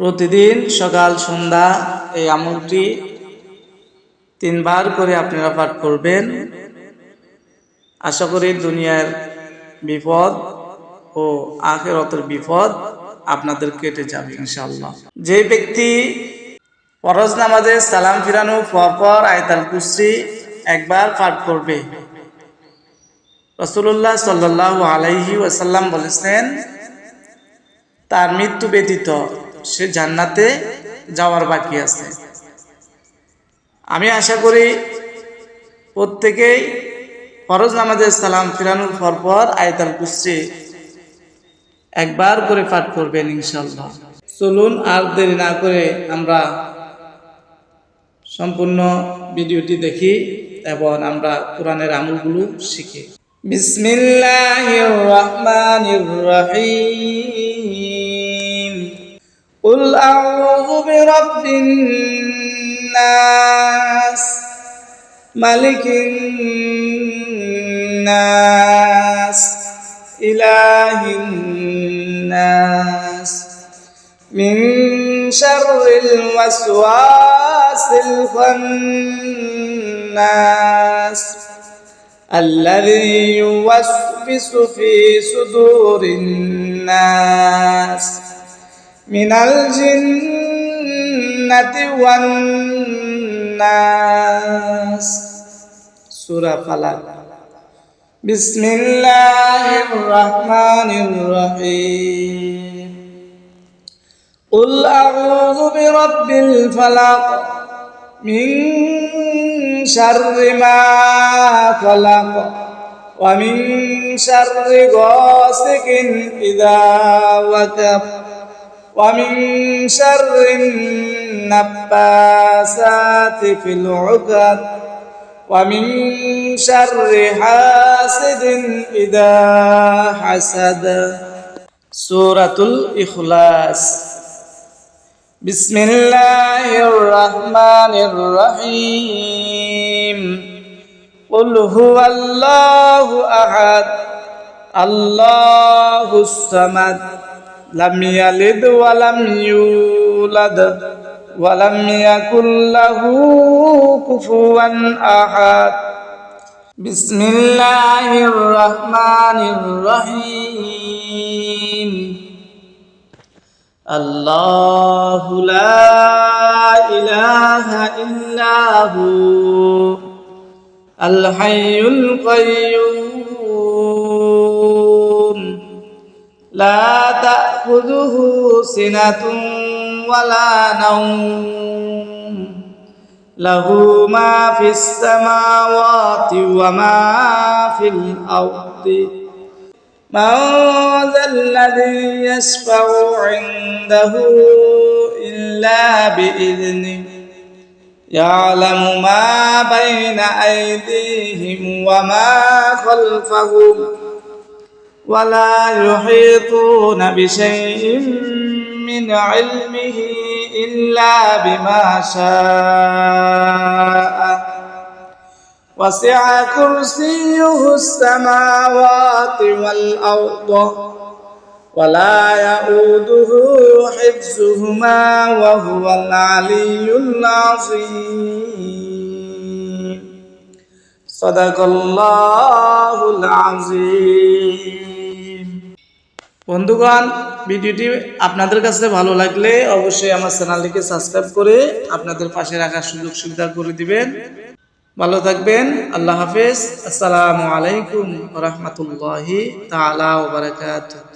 প্রতিদিন সকাল সন্ধ্যা এই আমলটি 3 বার করে আপনারা পাঠ করবেন। আশা করি দুনিয়ার বিপদ ও আখিরাতের বিপদ আপনাদের কেটে যাবে ইনশাআল্লাহ। যে ব্যক্তি ফরজ নামাজে সালাম ফিরানো পর আয়াতুল কুরসি একবার পাঠ করবে, রাসূলুল্লাহ সাল্লাল্লাহু আলাইহি ওয়াসাল্লাম বলেছেন তার মৃত্যু ব্যতীত সে জান্নাতে যাওয়ার বাকি আছে। আমি আশা করি প্রত্যেকেই ফরজ নামাজে সালাম ফিরানোর পর আয়াতুল কুরসি একবার করে পাঠ করবেন ইনশাআল্লাহ। চলুন আর দেরি না করে আমরা সম্পূর্ণ ভিডিওটি দেখি এবং আমরা কোরআনের আমলগুলো শিখি। বিসমিল্লাহির রহমানির রহিম। কুল আউযু বিরাব্বিন নাস মালিকিন নাস ইলাহিন নাস মিন শাররিল ওয়াসওয়াসিল খান্নাস الذي يوسوس في صدور الناس من الجنة والناس سورة فلق بسم الله الرحمن الرحيم قل أعوذ برب الفلق من شر ما خلق ومن شر غاسق إذا وقب ومن شر النفاثات في العقد ومن شر حاسد إذا حسد سورة الإخلاص بسم الله الرحمن الرحيم قل هو الله أحد الله الصمد لم يلد ولم يولد ولم يكن له كفوا أحد بسم الله الرحمن الرحيم الله لا إله إلا هو الحي القيوم لا تأخذه سنة ولا نوم له ما في السماوات وما في الأرض من ذا الذي يشفع عنده إلا بإذنه يعلم ما بين أيديهم وما خلفهم ولا يحيطون بشيء من علمه إلا بما شاء وسع كرسيه السماوات والأرض ولا يؤوده حفظهما وهو العلي العظيم صدق الله العظيم। বন্ধুগণ, ভিডিওটি আপনাদের কাছে ভালো লাগলে অবশ্যই আমার চ্যানেলটিকে সাবস্ক্রাইব করে আপনাদের পাশে রাখার সুযোগ সুবিধা করে দিবেন। ভালো থাকবেন। আল্লাহ হাফেজ। আসসালামু আলাইকুম ওয়া রাহমাতুল্লাহি তাআলা ওয়া বারাকাতুহু।